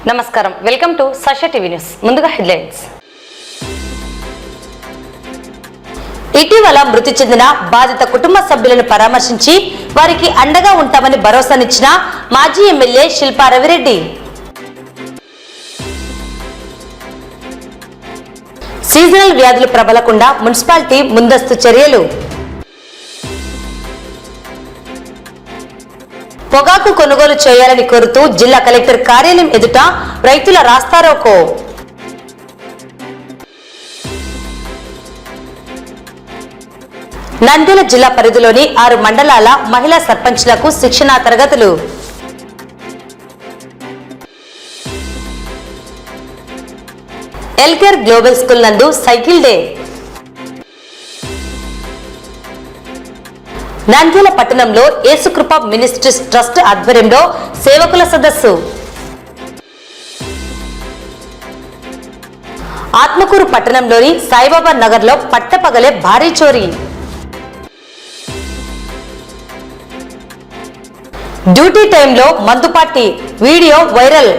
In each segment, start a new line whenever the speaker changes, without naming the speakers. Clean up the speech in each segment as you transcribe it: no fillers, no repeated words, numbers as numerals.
నమస్కారం, welcome to సష TV news. ముందుగా headlines. ఇటీవల మృతి చెందిన బాధిత కుటుంబ సభ్యులను పరామర్శించి వారికి అండగా ఉంటామని భరోసానిచ్చిన మాజీ ఎమ్మెల్యే శిల్పా రవిరెడ్డి. సీజనల్ వ్యాధులు ప్రబలకుండా మున్సిపాలిటీ ముందస్తు చర్యలు. పొగాకు కొనుగోలు చేయాలని కోరుతూ జిల్లా కలెక్టర్ కార్యాలయం ఎదుట రైతుల రాస్తారోకో. నంద్యాల జిల్లా పరిధిలోని 6 మండలాల మహిళా సర్పంచ్లకు శిక్షణా తరగతులు. ఎల్కేర్ గ్లోబల్ స్కూల్ నందు సైకిల్ డే. నంద్యాల పట్టణంలో యేసుకృప మినిస్ట్రీస్ ట్రస్ట్ ఆధ్వర్యంలో సేవకుల సదస్సు. ఆత్మకూరు పట్టణంలోని సాయిబాబా నగర్ లో పట్టపగలే భారీ చోరీ. డ్యూటీ టైంలో మందుపాటి వీడియో వైరల్.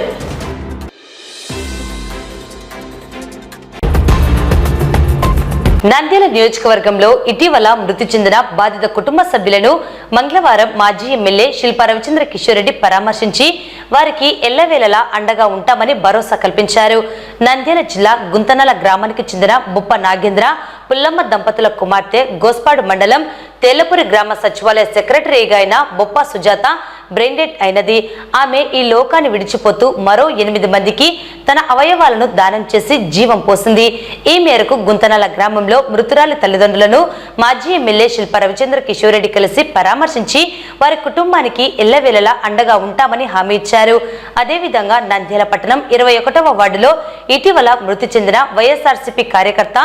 నంద్యాల నియోజకవర్గంలో ఇటీవల మృతి చెందిన బాధిత కుటుంబ సభ్యులను మంగళవారం మాజీ ఎమ్మెల్యే శిల్పా రవిచంద్ర కిషోర్ రెడ్డి పరామర్శించి వారికి ఎల్లవేళలా అండగా ఉంటామని భరోసా కల్పించారు. నంద్యాల జిల్లా గుంతనల గ్రామానికి చెందిన బుప్ప నాగేంద్ర పుల్లమ్మ దంపతుల కుమార్తె గోస్పాడు మండలం తేలపురి గ్రామ సచివాలయ సెక్రటరీగా అయిన బొప్ప సుజాత బ్రెయిన్ డెడ్ అయినది. ఆమె ఈ లోకాన్ని విడిచిపోతూ మరో 8 మందికి తన అవయవాలను దానం చేసి జీవం పోసింది. ఈ మేరకు గుంతనల గ్రామంలో మృతురాలి తల్లిదండ్రులను మాజీ ఎమ్మెల్యే శిల్పా రవిచంద్ర కిషోర్ రెడ్డి కలిసి పరామర్శించి వారి కుటుంబానికి ఎల్లవేళలా అండగా ఉంటామని హామీ ఇచ్చారు. అదేవిధంగా నంద్యాల పట్టణం 21వ వార్డులో ఇటీవల మృతి చెందిన వైఎస్ఆర్సీపీ కార్యకర్త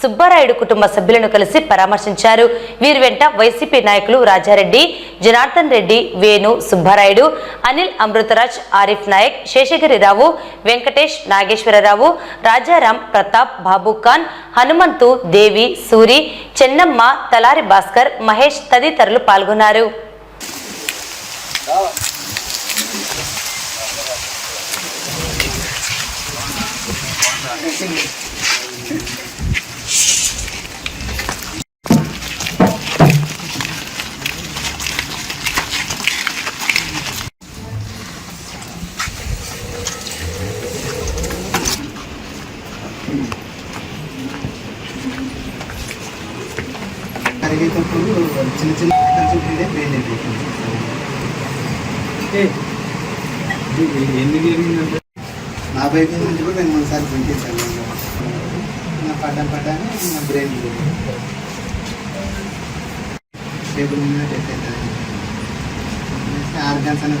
సుబ్బారాయుడు కుటుంబ సభ్యులను కలిసి పరామర్శించారు. వీరి వెంట వైసీపీ నాయకులు రాజారెడ్డి, జనార్దన్ రెడ్డి, వేణు, సుబ్బారాయుడు, అనిల్, అమృతరాజ్, ఆరిఫ్ నాయక్, శేషగిరిరావు, వెంకటేష్, నాగేశ్వరరావు, రాజారాం, ప్రతాప్, బాబు ఖాన్, హనుమంతు, దేవి, సూరి, చెన్నమ్మ, తలారి భాస్కర్, మహేష్ తదితరులు పాల్గొన్నారు.
చిన్న చిన్న నా బైక్ నుంచి కూడా నేను మనసారి పంపించాను. నా పడ్డాను నా బ్రెయిన్ టేబుల్ మీద డెత్ అవుతుంది. 6 గంటల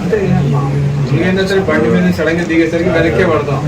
అంటే బండి మీద సడన్ గా దిగేసరికి వెనక్కే పడతాం.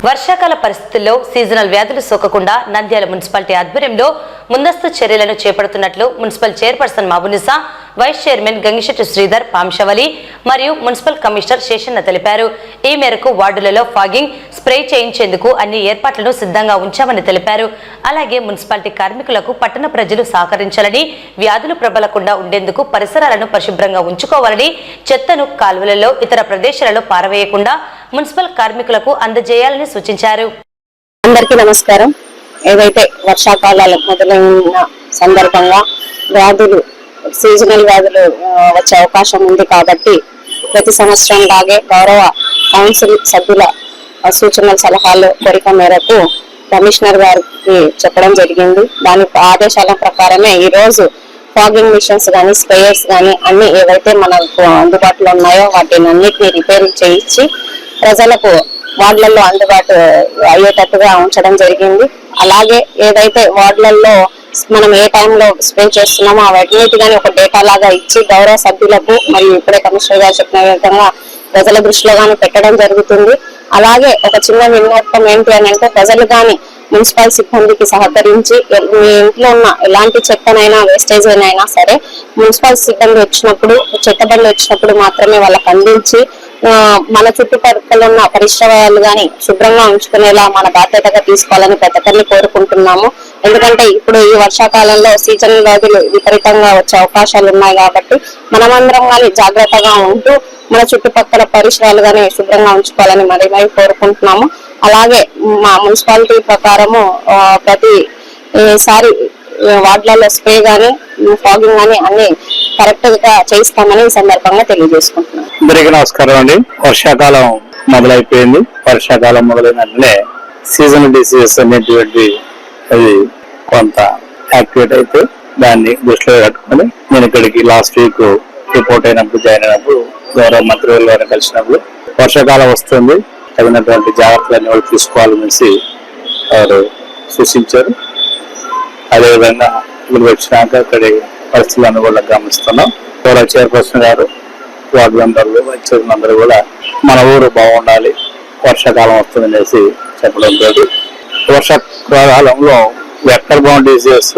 వర్షాకాల పరిస్థితుల్లో సీజనల్ వ్యాధులు సోకకుండా నంద్యాల మున్సిపాలిటీ ఆధ్వర్యంలో ముందస్తు చర్యలను చేపడుతున్నట్లు municipal chairperson Mahabunisa, vice chairman Gangisetti Sridhar, Pamshavali మరియు మున్సిపల్ కమిషనర్ శేషన్న తెలిపారు. ఈ మేరకు వార్డులలో ఫాగింగ్ స్ప్రే చేయించేందుకు అన్ని ఏర్పాట్లను సిద్ధంగా ఉంచామని తెలిపారు. అలాగే మున్సిపాలిటీ కార్మికులకు పట్టణ ప్రజలు సహకరించాలని, వ్యాధులు ప్రబలకుండా ఉండేందుకు పరిసరాలను పరిశుభ్రంగా ఉంచుకోవాలని, చెత్తను కాలువలలో ఇతర ప్రదేశాలలో పారవేయకుండా మున్సిపల్ కార్మికులకు అందజేయాలని సూచించారు.
అందరికీ నమస్కారం. ఏదైతే వర్షాకాలాలు మొదలైన సందర్భంగా వ్యాధులు సీజనల్ వ్యాధులు వచ్చే అవకాశం ఉంది కాబట్టి ప్రతి సంవత్సరం లాగే గౌరవ కౌన్సిల్ సభ్యుల సూచనల సలహాలు కోరిక మేరకు కమిషనర్ గారికి చెప్పడం జరిగింది. దాని ఆదేశాల ప్రకారమే ఈ రోజు ఫాగింగ్ మిషన్స్ కానీ స్ప్రేయర్స్ కానీ అన్ని ఏవైతే మనకు అందుబాటులో ఉన్నాయో వాటిని అన్నిటిని రిపేర్ చేయించి ప్రజలకు వార్డులలో అందుబాటు అయ్యేటట్టుగా ఉంచడం జరిగింది. అలాగే ఏదైతే వార్డులలో మనం ఏ టైంలో స్ప్రే చేస్తున్నామో అవన్నిటి కానీ ఒక డేటా లాగా ఇచ్చి గౌరవ సభ్యులకు మరియు ఇప్పుడే కమిషనర్ గారు చెప్పిన విధంగా ప్రజల దృష్టిలో కానీ పెట్టడం జరుగుతుంది. అలాగే ఒక చిన్న విన్నపం ఏంటి అని అంటే ప్రజలు కానీ మున్సిపల్ సిబ్బందికి సహకరించి మీ ఇంట్లో ఉన్న ఎలాంటి చెత్తనైనా వేస్టేజ్ అయినా సరే మున్సిపల్ సిబ్బంది వచ్చినప్పుడు చెత్త బండి వచ్చినప్పుడు మాత్రమే వాళ్ళకి అందించి మన చుట్టుపక్కల ఉన్న పరిశ్రమలు కానీ శుభ్రంగా ఉంచుకునేలా మన బాధ్యతగా తీసుకోవాలని ప్రతి ఒక్కరిని కోరుకుంటున్నాము. ఎందుకంటే ఇప్పుడు ఈ వర్షాకాలంలో సీజనల్ వ్యాధులు విపరీతంగా వచ్చే అవకాశాలు ఉన్నాయి కాబట్టి మనమందరం కానీ జాగ్రత్తగా ఉంటూ మన చుట్టుపక్కల పరిసరాలు కానీ శుభ్రంగా ఉంచుకోవాలని మరి కోరుకుంటున్నాము. అలాగే మా మున్సిపాలిటీ ప్రకారము ప్రతిసారి వార్డులలో స్ప్రే గానీ ఫాగింగ్ గానీ అన్ని కరెక్ట్ గా చేయిస్తామని ఈ సందర్భంగా తెలియజేసుకుంటున్నాం.
అందరికీ నమస్కారం అండి. వర్షాకాలం మొదలైపోయింది. వర్షాకాలం మొదలైనట్లే సీజనల్ డిసీజెస్ అనేటువంటి అది కొంత యాక్టివేట్ అయితే దాన్ని దృష్టిలో పెట్టుకొని నేను ఇక్కడికి లాస్ట్ వీక్ రిపోర్ట్ అయినప్పుడు జాయిన్ అయినప్పుడు గౌరవ మంత్రి గారిని కలిసినప్పుడు వర్షాకాలం వస్తుంది, తగినటువంటి జాగ్రత్తలన్నీ వాళ్ళు తీసుకోవాలనేసి వారు సూచించారు. అదేవిధంగా ఇప్పుడు వచ్చినాక ఇక్కడి పరిస్థితులను కూడా గమనిస్తున్నాం. గౌరవ చైర్పర్సన్ గారు, వార్డు మెంబర్లు, వైస్ కూడా మన ఊరు బాగుండాలి, వర్షాకాలం వస్తుందనేసి చెప్పడం లేదు. వర్షాకాలంలో vector bound diseases,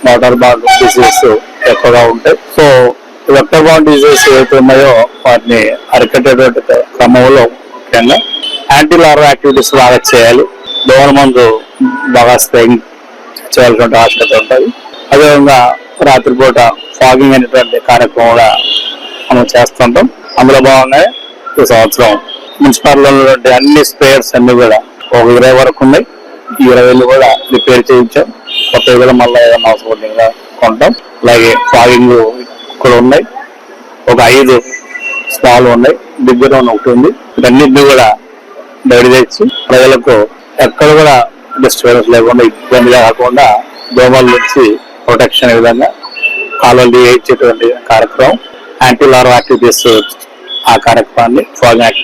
motor bound diseases ఎక్కువగా ఉంటాయి. సో వెక్టర్ బౌండ్ డిసీజెస్ ఏవైతే ఉన్నాయో వాటిని అరికట్టేటువంటి క్రమంలో ముఖ్యంగా యాంటీ లార్వా యాక్టివిటీస్ బాగా చేయాలి. దోమల మందు బాగా స్ప్రేయింగ్ చేయాల్సిన ఆవశ్యకత ఉంటుంది. అదేవిధంగా రాత్రిపూట ఫాగింగ్ అనేటువంటి కార్యక్రమం కూడా మనం చేస్తుంటాం. అందులో భాగంగా ఈ సంవత్సరం మున్సిపాలిటీలో ఉన్నటువంటి అన్ని స్ప్రేయర్స్ అన్ని కూడా ఒక 20 వరకు ఉన్నాయి. ఈ 20 కూడా రిపేర్ చేయించాం. కొత్త కూడా మళ్ళీ ఏదైనా అవసరంగా కొంటాం. అలాగే ఫాగింగ్ కూడా ఉన్నాయి. ఒక 5 స్మాల్ ఉన్నాయి, బిగ్గర ఒకటి ఉంది. ఇవన్నింటినీ కూడా బయట తెచ్చి ప్రజలకు ఎక్కడ కూడా డిస్టర్బెన్స్ లేకుండా ఇబ్బంది కాకుండా దోమల నుంచి ప్రొటెక్షన్ విధంగా కాలువలు వేయించేటువంటి కార్యక్రమం, యాంటీ లార్వా యాక్టివిటీస్ ఆ కార్యక్రమాన్ని, ఫాగింగ్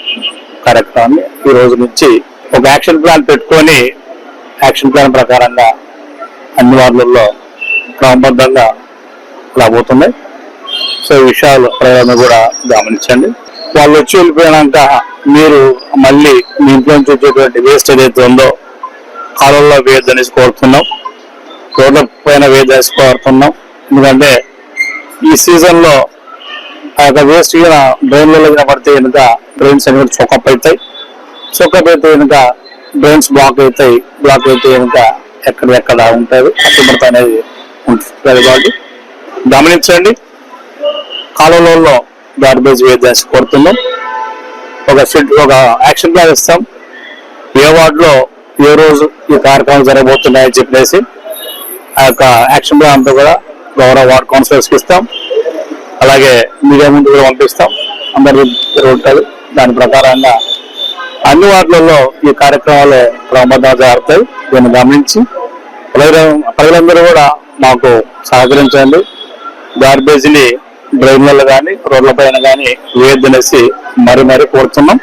కార్యక్రమాన్ని ఈ రోజు నుంచి ఒక యాక్షన్ ప్లాన్ పెట్టుకొని యాక్షన్ ప్లాన్ ప్రకారంగా అన్ని వార్డులలో క్రమబద్ధంగా రాబోతున్నాయి. సో ఈ విషయాలు ప్రజలను కూడా గమనించండి. వాళ్ళు వచ్చి వెళ్ళిపోయినాక మీరు మళ్ళీ మీ ఇంట్లో నుంచి వచ్చేటువంటి వేస్ట్ ఏదైతే ఉందో కాలువల్లో వేయద్దనేసి కోరుతున్నాం, రోడ్ల పైన వేయదనేసి కోరుతున్నాం. ఎందుకంటే ఈ సీజన్ లో ఆ యొక్క వేస్ట్ డ్రైన్లలో పడితే కనుక డ్రైన్స్ అనేవి చొక్కప్ అవుతాయి. చొక్కప్ అయితే కనుక డ్రైన్స్ బ్లాక్ అవుతాయి. బ్లాక్ అయితే కనుక ఎక్కడ ఉంటుంది, అశుభ్రత అనేది ఉంటుంది. కాబట్టి గమనించండి. కాలువలలో గార్బేజ్ వేయదనేసి కోరుతున్నాం. ఒక యాక్షన్ ప్లాన్ ఇస్తాం. ఏ వార్డులో ఏ రోజు ఈ కార్యక్రమం జరగబోతున్నాయని చెప్పేసి ఆ యొక్క యాక్షన్ ప్లాన్ అంతా కూడా గౌరవ వార్డ్ కౌన్సిలర్స్కి ఇస్తాం. అలాగే మీడియా ముందు కూడా పంపిస్తాం. అందరి ఉంటుంది. దాని ప్రకారంగా అన్ని వార్డులలో ఈ కార్యక్రమాలు క్రమబద్ధంగా జరుగుతాయి. దీన్ని గమనించి ప్రజలందరూ కూడా మాకు సహకరించండి. గార్బేజ్ని డ్రైన్లలో కానీ రోడ్ల పైన కానీ వేయద్దనేసి మరీ కోరుతున్నాం.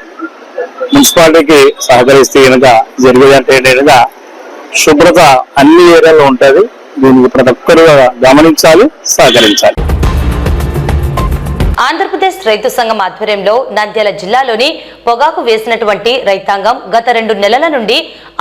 మున్సిపాలిటీకి సహకరిస్తే కనుక జరిగేదంటే కనుక శుభ్రత అన్ని ఏరియాలో ఉంటుంది. దీనికి ప్రతి ఒక్కరు గమనించాలి, సహకరించాలి.
ఆంధ్రప్రదేశ్ రైతు సంఘం ఆధ్వర్యంలో నంద్యాల జిల్లాలోని పొగాకు వేసినటువంటి రైతాంగం గత 2 నెలల నుండి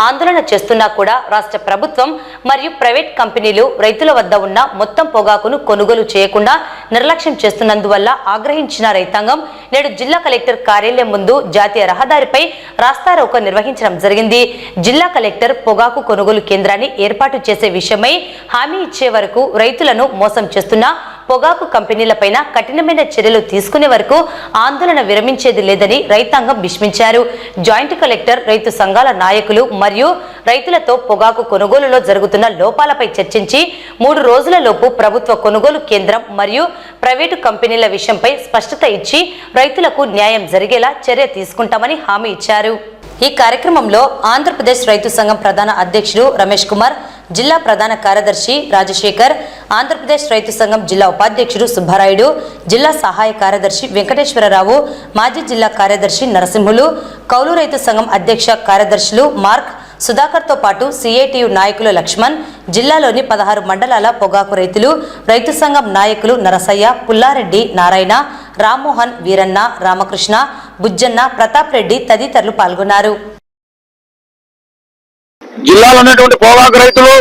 ఆందోళన చేస్తున్నా కూడా రాష్ట్ర ప్రభుత్వం మరియు ప్రైవేట్ కంపెనీలు రైతుల వద్ద ఉన్న మొత్తం పొగాకును కొనుగోలు చేయకుండా నిర్లక్ష్యం చేస్తున్నందువల్ల ఆగ్రహించిన రైతాంగం నేడు జిల్లా కలెక్టర్ కార్యాలయం ముందు జాతీయ రహదారిపై రాస్తారోకో నిర్వహించడం జరిగింది. జిల్లా కలెక్టర్ పొగాకు కొనుగోలు కేంద్రాన్ని ఏర్పాటు చేసే విషయమై హామీ ఇచ్చే వరకు రైతులను మోసం చేస్తున్న పొగాకు కంపెనీలపైన కఠినమైన చర్యలు తీసుకునే వరకు ఆందోళన విరమించేది లేదని రైతాంగం విస్మించారు. జాయింట్ కలెక్టర్, రైతు సంఘాల నాయకులు మరియు రైతులతో పొగాకు కొనుగోలులో జరుగుతున్న లోపాలపై చర్చించి 3 రోజులలోపు ప్రభుత్వ కొనుగోలు కేంద్రం మరియు ప్రైవేటు కంపెనీల విషయంపై స్పష్టత ఇచ్చి రైతులకు న్యాయం జరిగేలా చర్య తీసుకుంటామని హామీ ఇచ్చారు. ఈ కార్యక్రమంలో ఆంధ్రప్రదేశ్ రైతు సంఘం ప్రధాన అధ్యక్షుడు రమేష్ కుమార్, జిల్లా ప్రధాన కార్యదర్శి రాజశేఖర్, ఆంధ్రప్రదేశ్ రైతు సంఘం జిల్లా ఉపాధ్యక్షుడు సుబ్బారాయుడు, జిల్లా సహాయ కార్యదర్శి వెంకటేశ్వరరావు, మాజీ జిల్లా కార్యదర్శి నరసింహులు, కౌలు రైతు సంఘం అధ్యక్ష కార్యదర్శులు మార్క్, సుధాకర్తో పాటు సిఐటియు నాయకులు లక్ష్మణ్, జిల్లాలోని 16 మండలాల పొగాకు రైతులు, రైతు సంఘం నాయకులు నరసయ్య, పుల్లారెడ్డి, నారాయణ, రామ్మోహన్, వీరన్న, రామకృష్ణ, బుజ్జన్న, ప్రతాప్ రెడ్డి తదితరులు పాల్గొన్నారు.
జిల్లాలో ఉన్నటువంటి పొగాకు రైతులు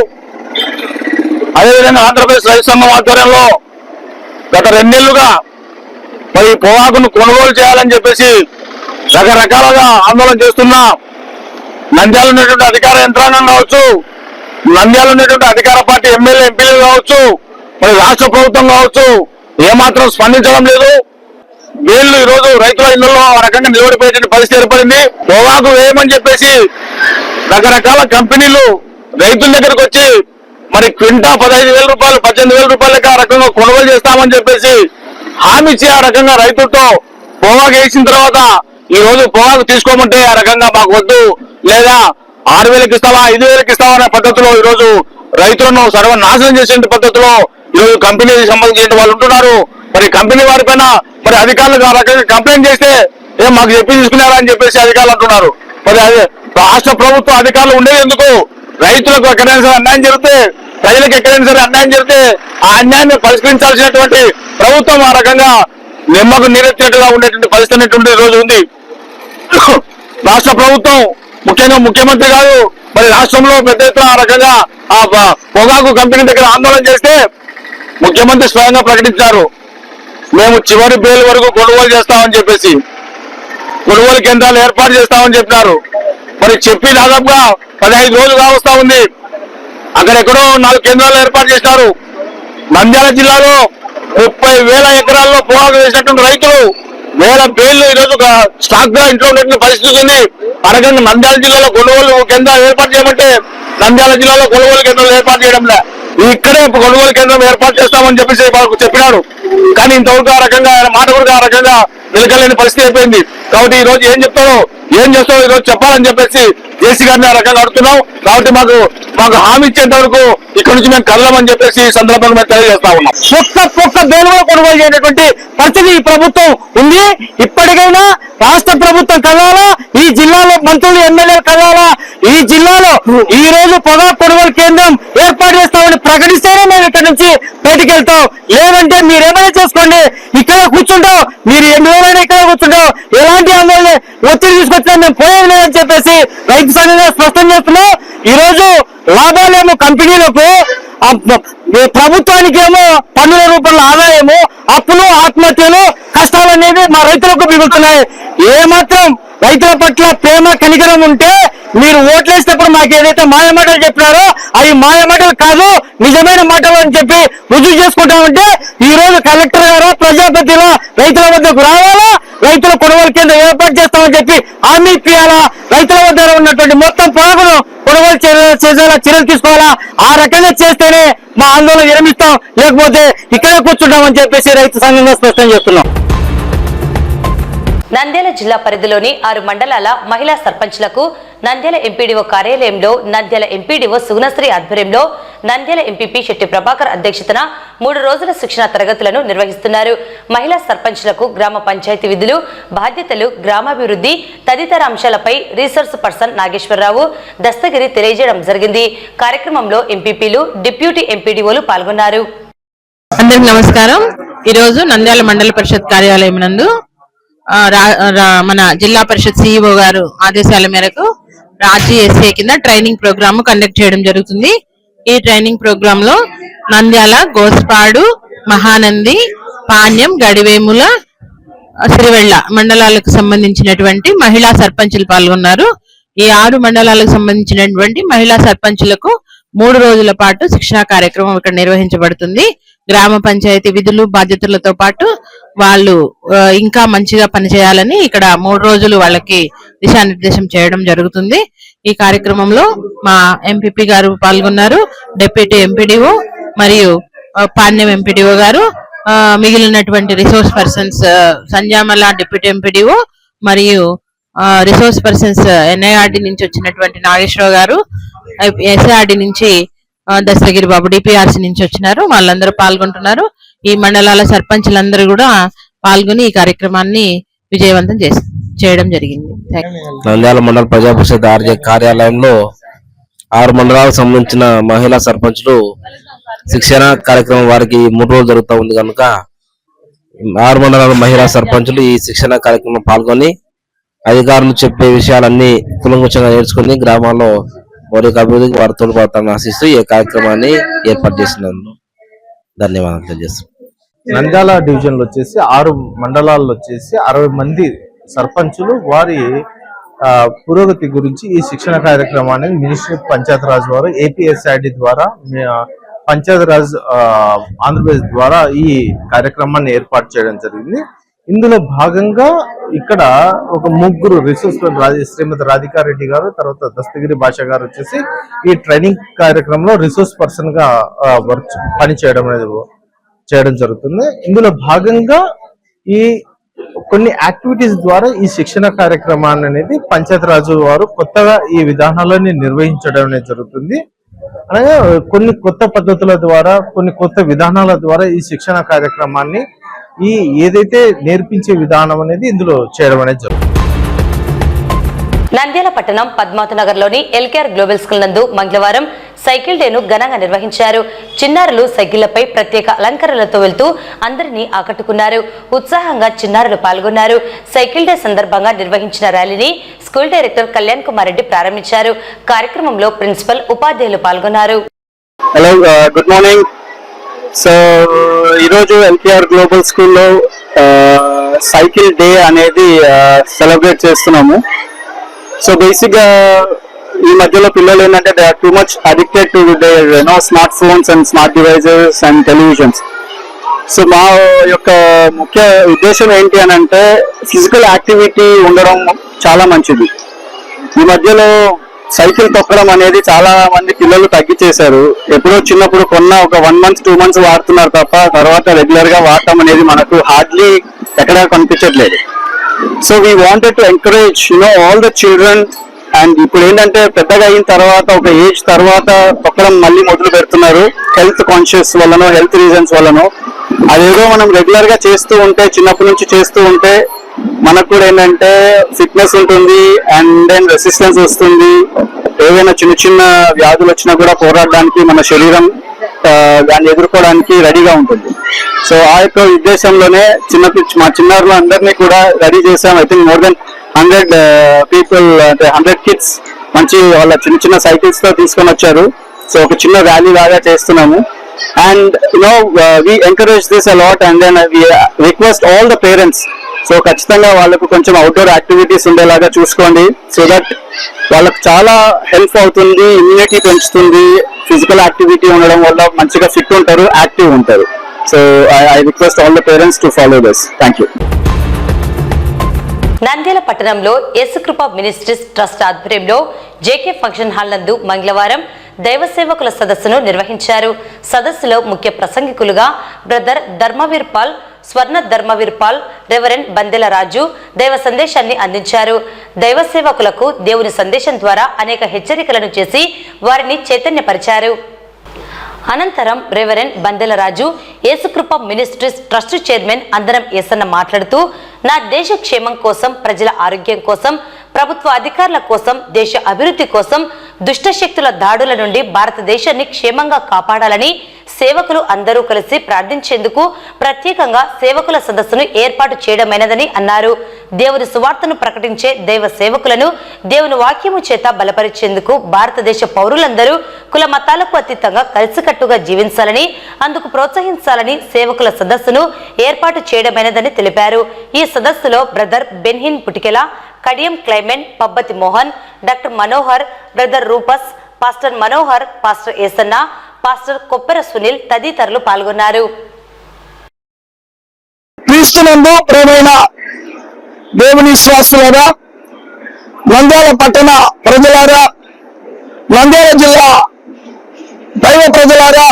అదేవిధంగా ఆంధ్రప్రదేశ్ రైతు సంఘం ఆధ్వర్యంలో గత 2 నెలలుగా మరి పొగాకును కొనుగోలు చేయాలని చెప్పేసి రకరకాలుగా ఆందోళన చేస్తున్నా నంద్యాల ఉన్నటువంటి అధికార యంత్రాంగం కావచ్చు, నంద్యాల ఉన్నటువంటి అధికార పార్టీ ఎమ్మెల్యే ఎంపీలు కావచ్చు, మరి రాష్ట్ర ప్రభుత్వం కావచ్చు, ఏమాత్రం స్పందించడం లేదు. వీళ్ళు ఈ రోజు రైతుల ఇళ్లలో ఆ రకంగా నిలబడిపోయేటువంటి పరిస్థితి ఏర్పడింది. పొగాకు వేయమని చెప్పేసి రకరకాల కంపెనీలు రైతుల దగ్గరకు వచ్చి మరి క్వింటా 15,000 రూపాయలు 18,000 రూపాయలకి ఆ రకంగా కొనుగోలు చేస్తామని చెప్పేసి హామీ ఇచ్చి ఆ రకంగా రైతులతో పొగాకు వేసిన తర్వాత ఈ రోజు పొగాకు తీసుకోమంటే ఆ రకంగా మాకు వద్దు, లేదా 6,000కి ఇస్తావా 5,000కి ఇస్తావా అనే పద్ధతిలో ఈ రోజు రైతులను సర్వనాశనం చేసే పద్ధతిలో ఈ రోజు కంపెనీకి సంబంధించిన వాళ్ళు ఉంటున్నారు. మరి కంపెనీ వారిపైన మరి అధికారులకు ఆ రకంగా కంప్లైంట్ చేస్తే ఏం మాకు చెప్పి తీసుకున్నారా అని చెప్పేసి అధికారులు అంటున్నారు. మరి అదే రాష్ట్ర ప్రభుత్వ అధికారులు ఉండేది ఎందుకు? రైతులకు ఎక్కడైనా సరే అన్యాయం జరిగితే, ప్రజలకు ఎక్కడైనా సరే అన్యాయం జరిగితే ఆ అన్యాయాన్ని పరిష్కరించాల్సినటువంటి ప్రభుత్వం ఆ రకంగా నిమ్మకు నీరెత్తినట్టుగా ఉండేటువంటి పరిస్థితి అనేటువంటి రోజు ఉంది. రాష్ట్ర ప్రభుత్వం ముఖ్యంగా ముఖ్యమంత్రి గారు మరి రాష్ట్రంలో పెద్ద ఎత్తున ఆ రకంగా ఆ పొగాకు కంపెనీ దగ్గర ఆందోళన చేస్తే ముఖ్యమంత్రి స్వయంగా ప్రకటించారు, మేము చివరి బేల్ వరకు కొనుగోలు చేస్తామని చెప్పేసి కొనుగోలు కేంద్రాలు ఏర్పాటు చేస్తామని చెప్పినారు. మరి చెప్పి దాదాపుగా 15 రోజులు కావస్తా ఉంది. అక్కడెక్కడో 4 కేంద్రాలు ఏర్పాటు చేశారు. నంద్యాల జిల్లాలో 30,000 ఎకరాల్లో పొగాకు వేసినటువంటి రైతులు వేల బేళ్లు ఈ రోజు స్టాక్ గా ఇంట్లో ఉన్నటువంటి పరిస్థితి ఉంది. ఆ రకంగా నంద్యాల జిల్లాలో కొనుగోలు కేంద్రాలు ఏర్పాటు చేయమంటే నంద్యాల జిల్లాలో కొనుగోలు కేంద్రాలు ఏర్పాటు చేయడంలే, ఇక్కడే కొనుగోలు కేంద్రం ఏర్పాటు చేస్తామని చెప్పేసి వాళ్ళకు చెప్పినారు. కానీ ఇంతవరకు ఆ రకంగా మాట కూడా ఆ రకంగా నిలకలేని పరిస్థితి అయిపోయింది. కాబట్టి ఈ రోజు ఏం చెప్తారో ఏం చేస్తారో ఈ రోజు చెప్పాలని చెప్పేసి జేసీ గారిని ఆ రకంగా అడుగుతున్నాం. కాబట్టి మాకు హామీ ఇచ్చేంత వరకు ఇక్కడ నుంచి మేము కదలమని చెప్పేసి ఈ సందర్భంగా మేము తెలియజేస్తా ఉన్నాం. ఒక్క బేలుగా కొనుగోలు చేయనటువంటి పరిస్థితి ఈ ప్రభుత్వం ఉంది. ఇప్పటికైనా రాష్ట్ర ప్రభుత్వం కదలాలా, ఈ జిల్లాలో మంత్రులు ఎమ్మెల్యేలు కదలాలా. ఈ జిల్లాలో ఈ రోజు పొగాకు కొనుగోలు కేంద్రం ఏర్పాటు చేస్తామని ప్రకటిస్తేనే మేము ఇక్కడ నుంచి బయటికి వెళ్తాం. లేదంటే మీరేమైనా చేసుకోండి, ఇక్కడ కూర్చుంటాం, మీరు 2 రోజులైనా ఇక్కడ కూర్చుంటాం, ఎలాంటి ఆందోళన ఒత్తిడి తీసుకొచ్చినా మేము పోయేది లేదని చెప్పేసి రైతు సంఘంగా స్పష్టం చేస్తున్నాం. ఈ రోజు లాభాలేమో కంపెనీలకు, ప్రభుత్వానికి ఏమో పన్నుల రూపంలో ఆదాయము, అప్పులు, ఆత్మహత్యలు, కష్టాలు అనేది మా రైతులకు మిగులుతున్నాయి. ఏమాత్రం రైతుల పట్ల ప్రేమ కనికరం ఉంటే మీరు ఓట్లేసినప్పుడు మాకు ఏదైతే మాయమాటలు చెప్పినారో అవి మాయమాటలు కాదు, నిజమైన మాటలు అని చెప్పి రుజువు చేసుకుంటామంటే ఈ రోజు కలెక్టర్ గారు ప్రజాపతిలో రైతుల వద్దకు రావాలా, రైతుల కొనుగోలు కేంద్రం ఏర్పాటు చేస్తామని చెప్పి హామీ ఇప్పియాలా, రైతుల వద్ద ఉన్నటువంటి మొత్తం పొగాకును కొనుగోలు చేసేలా చర్యలు తీసుకోవాలా. ఆ రకంగా చేస్తేనే మా ఆందోళన విరమిస్తాం, లేకపోతే ఇక్కడే కూర్చుంటామని చెప్పేసి రైతు సంఘంగా స్పష్టం చేస్తున్నాం.
నంద్యాల జిల్లా పరిధిలోని 6 మండలాల మహిళా సర్పంచ్లకు నంద్యాల ఎంపీడీఓ కార్యాలయంలో నంద్యాల ఎంపీడీఓ సుగుణశ్రీ ఆధ్వర్యంలో నంద్యాల ఎంపీపీ శెట్టి ప్రభాకర్ అధ్యక్షతన 3 రోజుల శిక్షణ తరగతులను నిర్వహిస్తున్నారు. మహిళా సర్పంచ్లకు గ్రామ పంచాయతీ విధులు, బాధ్యతలు, గ్రామాభివృద్ధి తదితర అంశాలపై రీసోర్స్ పర్సన్ నాగేశ్వరరావు దస్తగిరి తెలియజేయడం జరిగింది. కార్యక్రమంలో ఎంపీపీలు, డిప్యూటీ ఎంపీడీఓలు పాల్గొన్నారు.
అందరికి నమస్కారం. ఈరోజు నంద్యాల మండల పరిషత్ కార్యాలయం నందు మన జిల్లా పరిషత్ సిఇఓ గారు ఆదేశాల మేరకు రాజ్య ఎస్ఏ కింద ట్రైనింగ్ ప్రోగ్రామ్ కండక్ట్ చేయడం జరుగుతుంది. ఈ ట్రైనింగ్ ప్రోగ్రామ్ లో నంద్యాల, గోస్పాడు, మహానంది, పాణ్యం, గడివేముల, సిరివెళ్ళ మండలాలకు సంబంధించినటువంటి మహిళా సర్పంచులు పాల్గొన్నారు. ఈ 6 మండలాలకు సంబంధించినటువంటి మహిళా సర్పంచులకు 3 రోజుల పాటు శిక్షణా కార్యక్రమం ఇక్కడ నిర్వహించబడుతుంది. గ్రామ పంచాయతీ విధులు బాధ్యతలతో పాటు వాళ్ళు ఇంకా మంచిగా పనిచేయాలని ఇక్కడ 3 రోజులు వాళ్ళకి దిశానిర్దేశం చేయడం జరుగుతుంది. ఈ కార్యక్రమంలో మా ఎంపీపీ గారు పాల్గొన్నారు, డిప్యూటీ ఎంపీడీఓ మరియు పాణ్యం ఎంపీడీఓ గారు, మిగిలినటువంటి resource persons Sanjamala deputy MPDO మరియు రిసోర్స్ పర్సన్స్ ఎన్ఐఆర్డి నుంచి వచ్చినటువంటి నాగేశ్వరరావు గారు, ఎస్ఆర్డి నుంచి దస్తగిరి బాబు డిపిఆర్సి నుంచి వచ్చినారు. వాళ్ళందరూ పాల్గొంటున్నారు. ఈ మండలాల సర్పంచ్లందరూ కూడా పాల్గొని ఈ కార్యక్రమాన్ని విజయవంతం చేయడం జరిగింది.
నంద్యాల మండల ప్రజా పరిషత్ ఆర్జే కార్యాలయంలో 6 మండలాలకు సంబంధించిన మహిళా సర్పంచులు శిక్షణ కార్యక్రమం వారికి 3 రోజులు జరుగుతూ ఉంది కనుక 6 మండలాల మహిళా సర్పంచులు ఈ శిక్షణ కార్యక్రమం పాల్గొని అధికారులు చెప్పే విషయాలన్నీ కులంకుశంగా నేర్చుకుని గ్రామాల్లో మౌలిక అభివృద్ధికి వారు తోడ్పడతారని ఆశిస్తూ ఈ కార్యక్రమాన్ని ఏర్పాటు చేసినందుకు ధన్యవాదాలు తెలియజేస్తున్నాను.
నంద్యాల డివిజన్ లో వచ్చేసి 6 మండలాల్లో వచ్చేసి 60 మంది సర్పంచులు వారి పురోగతి గురించి ఈ శిక్షణ కార్యక్రమాన్ని మినిస్ట్రీ ఆఫ్ పంచాయత్ రాజ్ వారు ఏపీఎస్ఐడి ద్వారా పంచాయత్ రాజ్ ఆంధ్రప్రదేశ్ ద్వారా ఈ కార్యక్రమాన్ని ఏర్పాటు చేయడం జరిగింది. ఇందులో భాగంగా ఇక్కడ ఒక 3 రిసోర్స్ శ్రీమతి రాధికారెడ్డి గారు, తర్వాత దస్తగిరి భాష గారు వచ్చేసి ఈ ట్రైనింగ్ కార్యక్రమంలో రిసోర్స్ పర్సన్ గా పని చేయడం జరుగుతుంది. ఇందులో భాగంగా ఈ కొన్ని యాక్టివిటీస్ ద్వారా ఈ శిక్షణ కార్యక్రమాన్ని అనేది పంచాయత్ రాజ్ వారు కొత్తగా ఈ విధానాలని నిర్వహించడం అనేది జరుగుతుంది. అలాగే కొన్ని కొత్త పద్ధతుల ద్వారా, కొన్ని కొత్త విధానాల ద్వారా ఈ శిక్షణ కార్యక్రమాన్ని ఏదైతే నేర్పించే విధానం అనేది ఇందులో చేయడం అనేది జరుగుతుంది.
నంద్యాల పట్టణం పద్మావతి నగర్లోని ఎల్కేఆర్ గ్లోబల్ స్కూల్ నందు మంగళవారం సైకిల్ డేను ఘనంగా నిర్వహించారు. చిన్నారులు సైకిళ్లపై ప్రత్యేక అలంకరణలతో వెళ్తూ అందరినీ ఆకట్టుకున్నారు. ఉత్సాహంగా చిన్నారులు పాల్గొన్నారు. సైకిల్ డే సందర్భంగా నిర్వహించిన ర్యాలీని స్కూల్ డైరెక్టర్ కళ్యాణ్ కుమార్ రెడ్డి ప్రారంభించారు. కార్యక్రమంలో ప్రిన్సిపల్, ఉపాధ్యాయులు పాల్గొన్నారు.
Hello, good morning. సో ఈరోజు ఎల్కేఆర్ గ్లోబల్ స్కూల్లో సైకిల్ డే అనేది సెలబ్రేట్ చేస్తున్నాము. సో బేసిక్ గా ఈ మధ్యలో పిల్లలు ఏంటంటే they are too much addicted to their smart phones and smart devices and televisions. So మా యొక్క ముఖ్య ఉద్దేశం ఏంటి అని అంటే ఫిజికల్ యాక్టివిటీ ఉండడం చాలా మంచిది. ఈ మధ్యలో సైకిల్ తొక్కడం అనేది చాలా మంది పిల్లలు తగ్గిచేశారు. ఎప్పుడో చిన్నప్పుడు కొన్న ఒక 1 month 2 months వాడుతున్నారు తప్ప తర్వాత రెగ్యులర్ గా వాడటం అనేది మనకు హార్డ్లీ ఎక్కడ కనిపించట్లేదు. So we wanted to encourage all the children. And ఇప్పుడు ఏంటంటే పెద్దగా అయిన తర్వాత ఒక ఏజ్ తర్వాత తొక్కడం మళ్ళీ మొదలు పెడుతున్నారు. హెల్త్ కాన్షియస్ వల్లనో హెల్త్ రీజన్స్ వల్లనో. అదేదో మనం రెగ్యులర్ గా చేస్తూ ఉంటే, చిన్నప్పటి నుంచి చేస్తూ ఉంటే మనకు కూడా ఏంటంటే ఫిట్నెస్ ఉంటుంది అండ్ దెన్ రెసిస్టెన్స్ వస్తుంది. ఏవైనా చిన్న చిన్న వ్యాధులు వచ్చినా కూడా పోరాడడానికి మన శరీరం దాన్ని ఎదుర్కోవడానికి రెడీగా ఉంటుంది. సో ఆ యొక్క ఉద్దేశంలోనే మా చిన్నారులు అందరినీ కూడా రెడీ చేసాం. I think more than 100 people, అంటే 100 kids మంచి వాళ్ళ చిన్న చిన్న సైకిల్స్ తో తీసుకొని వచ్చారు. సో ఒక చిన్న ర్యాలీ లాగా చేస్తున్నాము. And we encourage this a lot and then we request all the parents, so ఖచ్చితంగా వాళ్ళకు కొంచెం అవుట్డోర్ యాక్టివిటీస్ ఉండేలాగా చూసుకోండి. సో దట్ వాళ్ళకు చాలా హెల్ప్ అవుతుంది, ఇమ్యూనిటీ పెంచుతుంది. ఫిజికల్ యాక్టివిటీ ఉండడం వల్ల మంచిగా ఫిట్ ఉంటారు, యాక్టివ్ ఉంటారు. So I request all the parents to follow this. Thank you.
Nandyal పట్టణంలో యేసుకృప మినిస్ట్రీస్ ట్రస్ట్ ఆధ్వర్యంలో జేకే ఫంక్షన్ హాల్ నందు మంగళవారం దైవ సేవకుల సదస్సును నిర్వహించారు. సదస్సులో ముఖ్య ప్రసంగికులుగా బ్రదర్ ధర్మవీర్ పాల్, స్వర్ణ ధర్మవీర్ పాల్, రెవరెండ్ బందెల రాజు దైవ సందేశాన్ని అందించారు. దైవ సేవకులకు దేవుని సందేశం ద్వారా అనేక హెచ్చరికలను చేసి వారిని చైతన్యపరిచారు. అనంతరం రెవరెండ్ బందెల రాజు, యేసుకృప మినిస్ట్రీస్ ట్రస్ట్ చైర్మన్ అందరం ఏసన్న మాట్లాడుతూ, నా దేశ క్షేమం కోసం, ప్రజల ఆరోగ్యం కోసం, ప్రభుత్వ అధికారుల కోసం, దేశ అభివృద్ధి కోసం దుష్ట శక్తుల దాడుల నుండి భారతదేశాన్ని క్షేమంగా కాపాడాలని సేవకులు అందరూ కలిసి ప్రార్థించేందుకు ప్రత్యేకంగా సేవకుల సదస్సును ఏర్పాటు చేయడమైనదని అన్నారు. దేవుని సువార్తను ప్రకటించే దైవ సేవకులను దేవుని వాక్యము చేత బలపరిచేందుకు భారతదేశ పౌరులందరూ కుల మతాలకు అతీతంగా కలిసికట్టుగా జీవించాలని, అందుకు ప్రోత్సహించాలని సేవకుల సదస్సును ఏర్పాటు చేయడమైనదని తెలిపారు. ఈ సదస్సులో బ్రదర్ బెన్హిన్ Putikela, Kadiyam Clement, Pabbathi Mohan, doctor Manohar, brother Rufus, pastor Manohar, pastor Esanna, pastor Koppera Sunil తదితరులు పాల్గొన్నారు.
క్రీస్తునందు ప్రియమైన దేవుని విశ్వాసులారా, నంద్యాల పట్టణ ప్రజలారా, నంద్యాల జిల్లా దైవ ప్రజలారా,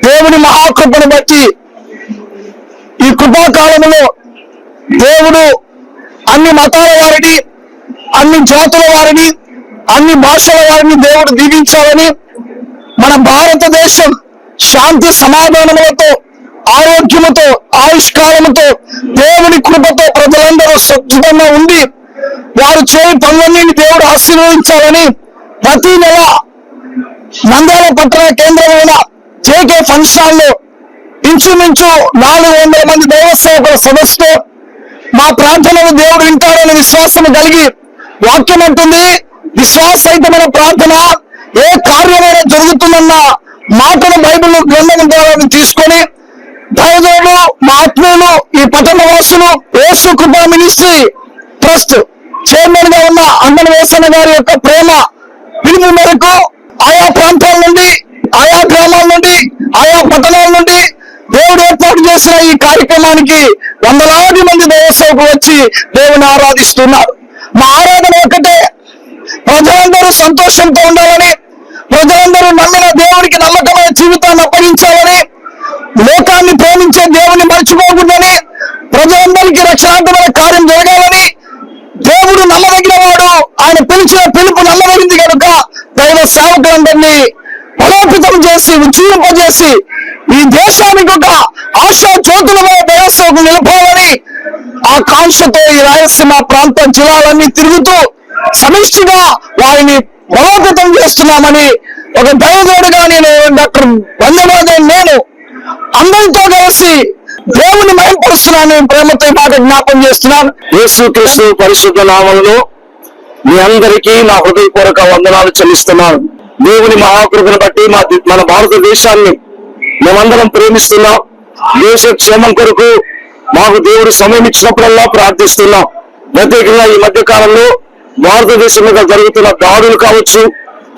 దేవుని మహాకృపను బట్టి ఈ కృపాకాలంలో దేవుడు అన్ని మతాల వారిని, అన్ని జాతుల వారిని, అన్ని భాషల వారిని దేవుడు దీవించాలని, మన భారతదేశం శాంతి సమాధానములతో, ఆరోగ్యముతో, ఆయుష్కాలముతో, దేవుని కృపతో ప్రజలందరూ సురక్షితంగా ఉండి వారు చేయి పనులన్నింటినీ దేవుడు ఆశీర్వదించాలని ప్రతి నెల నంద్యాల పట్టణ కేంద్రమైన జేకే ఫంక్షన్ లో ఇంచుమించు 400 మంది దైవ సేవకుల సదస్సులో మా ప్రార్థనలు దేవుడు వింటాడని విశ్వాసం కలిగి, వాక్యం అంటుంది విశ్వాసహితమైన ప్రార్థన ఏ కార్యమైనా జరుగుతుందన్న మాటను బైబిల్ గ్రంథం ద్వారా తీసుకొని దైవజనులు, మా ఆత్మీయులు, ఈ పట్టణ వాసులు, యేసు కృపా మినిస్ట్రీ ట్రస్ట్ చైర్మన్ గా ఉన్న అంగన వేసన్న గారి యొక్క ప్రేమ పిలుపు మేరకు ఆయా ప్రాంతాల నుండి, ఆయా గ్రామాల నుండి, ఆయా పట్టణాల నుండి దేవుడు ఏర్పాటు చేసిన ఈ కార్యక్రమానికి వందలాది మంది దైవ సేవకులు వచ్చి దేవుని ఆరాధిస్తున్నారు. మా ఆరాధన ఒకటే, ప్రజలందరూ సంతోషంతో ఉండాలని, ప్రజలందరూ నమ్మిన దేవుడికి నమ్మకమైన జీవితాన్ని అప్పగించాలని, లోకాన్ని ప్రేమించే దేవుని మర్చిపోకూడదని, ప్రజలందరికీ రక్షణాత్మక కార్యం జరగాలని, దేవుడు నమ్మదగిన వాడు, ఆయన పిలిచిన పిలుపు నమ్మదగింది కనుక దైవ సేవకులందరినీ బలోపేతం చేసి, ఉజ్జీవింపజేసి ఈ దేశానికి ఒక ఆశా జ్యోతులుగా దైవ సేవకులు నిలపాలని ఆకాంక్షతో ఈ రాయలసీమ ప్రాంత జిల్లాలన్నీ తిరుగుతూ సమిష్టిగా వారిని బలోపేతం చేస్తున్నామని ఒక దైవజనుడిగా నేను డాక్టర్ వందనాథన్ నేను అందరితో కలిసి దేవుని మహిమపరుస్తున్నాను, ప్రేమతో మాట జ్ఞాపం చేస్తున్నాను.
యేసుక్రీస్తు పరిశుద్ధ నామములో మీ అందరికీ నా హృదయపూర్వక వందనాలు చెల్లిస్తున్నాను. దేవుని మహాకృపను బట్టి మన భారతదేశాన్ని మేమందరం ప్రేమిస్తున్నాం. దేశ క్షేమం కొరకు మాకు దేవుడు సమయం ఇచ్చినప్పుడల్లా ప్రార్థిస్తున్నాం. ప్రత్యేకంగా ఈ మధ్య కాలంలో భారతదేశం మీద జరుగుతున్న దాడులు కావచ్చు,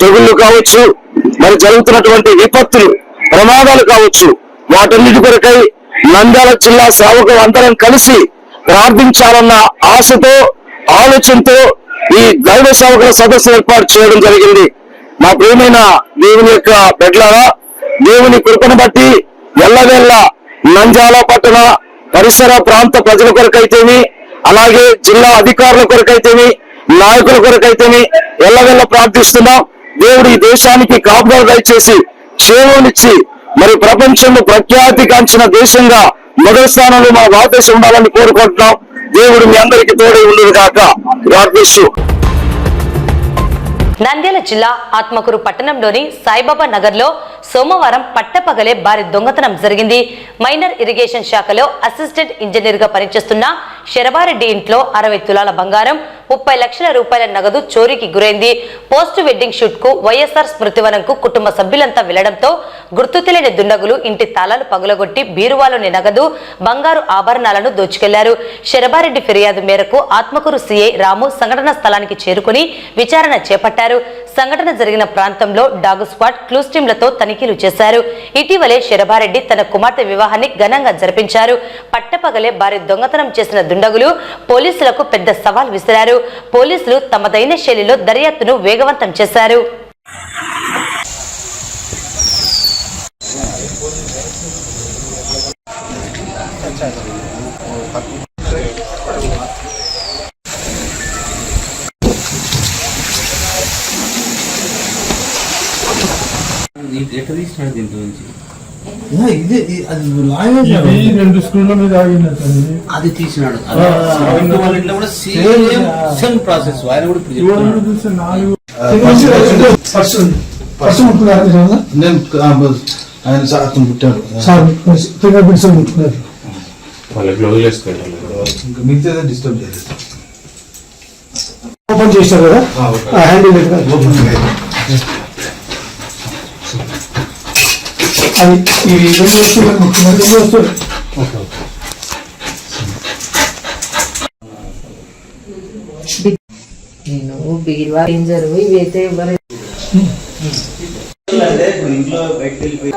తెగుళ్లు కావచ్చు, మరి జరుగుతున్నటువంటి విపత్తులు, ప్రమాదాలు కావచ్చు, వాటన్నిటి కొరకై నంద్యాల జిల్లా సేవకులు అందరం కలిసి ప్రార్థించాలన్న ఆశతో, ఆలోచనతో ఈ దైవ సేవకుల సదస్సు ఏర్పాటు చేయడం జరిగింది. మా ప్రియమైన దేవుని యొక్క బిడ్డలారా, దేవుని కృపను బట్టి ఎల్లవేళ నంద్యాల పట్టణ పరిసర ప్రాంత ప్రజల కొరకైతేమి, అలాగే జిల్లా అధికారుల కొరకైతేమి, నాయకుల కొరకైతేమి ఎల్లవేళ ప్రార్థిస్తున్నాం. దేవుడు ఈ దేశానికి కాపుదల దయచేసి క్షేమనిచ్చి మరి ప్రపంచంలో ప్రఖ్యాతిగాంచిన దేశంగా మొదటి స్థానంలో మన భారతదేశం ఉండాలని కోరుకుంటున్నాం. దేవుడు మీ అందరికీ తోడై ఉండదు కాక. God bless you.
నంద్యాల జిల్లా ఆత్మకూరు పట్టణంలోని సాయిబాబా నగర్లో సోమవారం పట్టపగలే భారీ దొంగతనం జరిగింది. మైనర్ ఇరిగేషన్ శాఖలో అసిస్టెంట్ ఇంజనీర్ గా పనిచేస్తున్న శరబారెడ్డి ఇంట్లో 60 తులాల బంగారం, 30 లక్షల రూపాయల నగదు చోరీకి గురైంది. పోస్ట్ వెడ్డింగ్ షూట్ కు వైఎస్ఆర్ స్మృతివనంకు కుటుంబ సభ్యులంతా వెళ్లడంతో గుర్తు తెలియని దుండగులు ఇంటి తాళాలు పగులగొట్టి బీరువాలోని నగదు, బంగారు ఆభరణాలను దోచుకెళ్లారు. శరబారెడ్డి ఫిర్యాదు మేరకు ఆత్మకూరు సిఐ రాము సంఘటన స్థలానికి చేరుకుని విచారణ చేపట్టారు. సంఘటన జరిగిన ప్రాంతంలో డాగ్ స్క్వాడ్, క్లూస్ టీంలతో తనిఖీలు చేశారు. ఇటీవలే శరబారెడ్డి తన కుమార్తె వివాహాన్ని ఘనంగా జరిపించారు. పట్టపగలే భారీ దొంగతనం చేసిన దుండగులు పోలీసులకు పెద్ద సవాల్ విసిరారు. పోలీసులు తమదైన శైలిలో దర్యాప్తును వేగవంతం చేశారు.
ఎక్కడ తీసినాడు దీంట్లో నుంచి?
ఇది 2 స్క్రూల మీద
అది తీసినాడు. వాళ్ళ ఇంట్లో కూడా సేమ్ ప్రాసెస్. ఆయన కూడా
మిగతా డిస్టర్బ్ చేయలేదు. ఓపెన్ చేశారు కదా, హ్యాండిల్ అది ఈ వస్తువులు
నేను బీరువా రేంజర్ ఇవైతే ఎవరు
ఇంట్లో బయటకు వెళ్ళిపోయి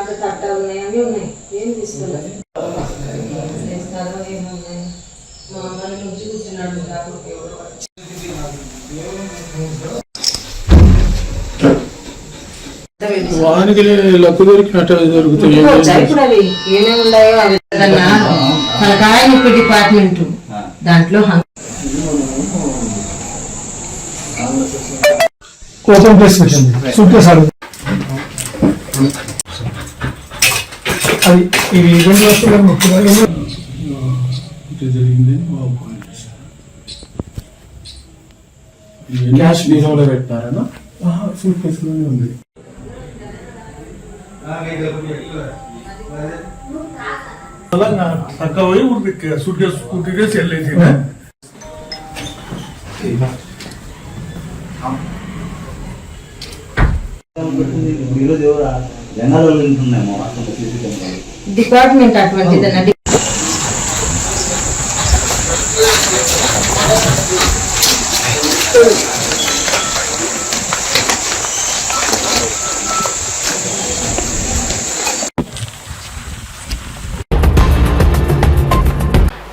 వానికి లక్కు దొరికినట్టు దొరుకుతాయి.
ఇప్పుడు అవి ఏమేమి ఉన్నాయో అవి తలకాయ నొప్పి డిపార్ట్మెంట్ దాంట్లో
ఓపెన్ ప్లేస్ పెట్టండి సూట్ కేసు అది ఇవి రెండు వస్తువులు
జరిగింది. క్యాష్ బీరోలో పెట్టారనా? సూట్ కేసులోనే ఉంది.
తక్కువ సూట్ కేసు వెళ్ళేసి
డిపార్ట్మెంట్ అటువంటిది.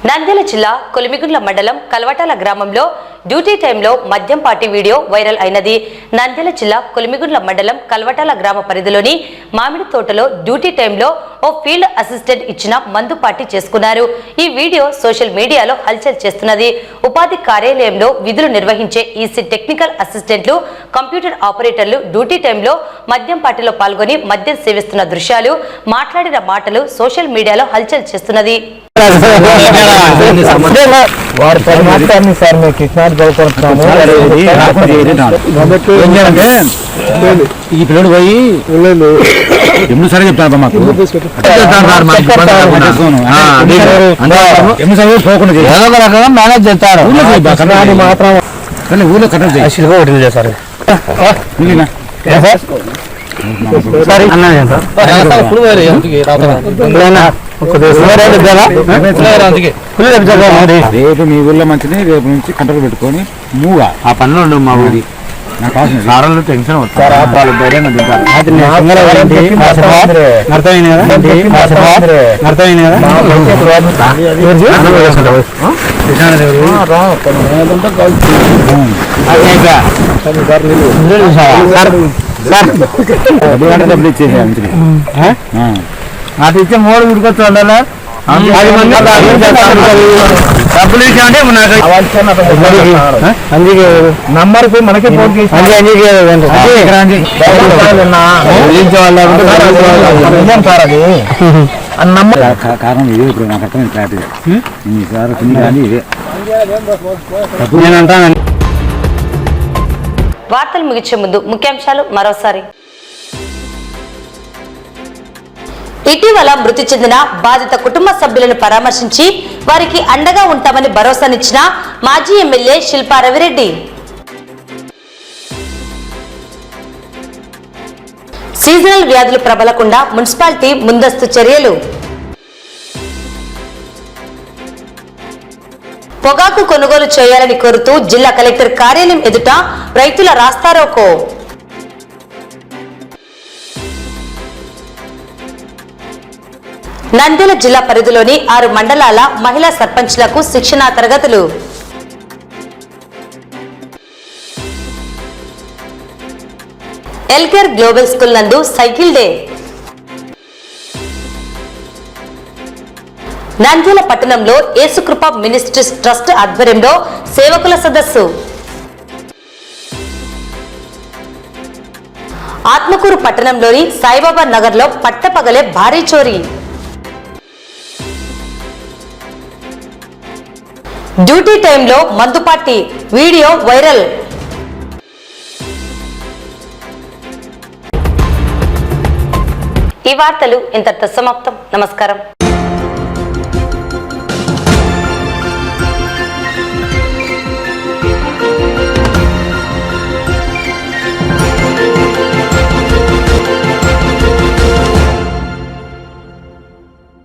నంద్యాల జిల్లా కొలిమిగుండ్ల మండలం కల్వటాల గ్రామంలో డ్యూటీ టైంలో మద్యం పార్టీ వీడియో వైరల్ అయినది. నంద్యాల జిల్లా కొలిమిగుండ్ల మండలం కల్వటాల గ్రామ పరిధిలోని మామిడి తోటలో డ్యూటీ టైంలో ఓ ఫీల్డ్ అసిస్టెంట్ ఇచ్చిన మందు పార్టీ చేసుకున్నారు. ఈ వీడియో సోషల్ మీడియాలో హల్చల్ చేస్తున్నది. ఉపాధి కార్యాలయంలో విధులు నిర్వహించే ఈసీ టెక్నికల్ అసిస్టెంట్లు, కంప్యూటర్ ఆపరేటర్లు డ్యూటీ టైంలో మద్యం పార్టీలో పాల్గొని మద్యం సేవిస్తున్న దృశ్యాలు, మాట్లాడిన మాటలు సోషల్ మీడియాలో హల్చల్ చేస్తున్నది.
వారి పరిమాణాన్ని సార్ మేము కృష్ణాన్ని చదువుకుంటున్నాము. ఈ పిల్లడు పోయి ఎప్పుడు సరే చెప్తాను మాకు మేనేజ్ చేస్తారు మాత్రం ఊళ్ళో కట్టలు చేస్తారు. రేపు మీ ఊళ్ళో మంచిది, రేపు నుంచి కంట్రోల్ పెట్టుకొని మూగా ఆ పనులు ఉండవు మా ఊరి. నాకు అవసరం టెన్షన్ డబ్బులు ఇచ్చేసి అది ఇచ్చే మూడు ఉడికొచ్చు ఉండాలా. డబ్బులు ఇచ్చామంటే అందుకే నంబర్ మనకే ఫోన్ చేసి కారణం ఇదే. ఇప్పుడు నాకు అర్థం క్లారిటీ కానీ ఇదే నేను అంటాను.
వార్తలు ముగించే ముందు ముఖ్యాంశాలు మరోసారి. ఇటీవల మృతి చెందిన బాధిత కుటుంబ సభ్యులను పరామర్శించి వారికి అండగా ఉంటామని భరోసానిచ్చిన మాజీ ఎమ్మెల్యే శిల్పా రవిరెడ్డి. సీజనల్ వ్యాధులు ప్రబలకుండా మున్సిపాలిటీ ముందస్తు చర్యలు. పొగాకు కొనుగోలు చేయాలని కోరుతూ జిల్లా కలెక్టర్ కార్యాలయం ఎదుట రైతుల రాస్తారోకో. నంద్యాల జిల్లా పరిధిలోని 6 మండలాల మహిళా సర్పంచ్లకు శిక్షణా తరగతులు. ఎల్కేర్ గ్లోబల్ స్కూల్ నందు సైకిల్ డే. నంద్యాల పట్టణంలో యేసుకృప మినిస్ట్రీస్ ట్రస్ట్ ఆధ్వర్యంలో సేవకుల సదస్సు. ఆత్మకూరు పట్టణంలోని సాయిబాబా నగర్లో పట్టపగలే భారీ చోరీ. డ్యూటీ టైంలో మందు పార్టీ వీడియో వైరల్. ఈ వార్తలు ఇంతటితో సమాప్తం. నమస్కారం.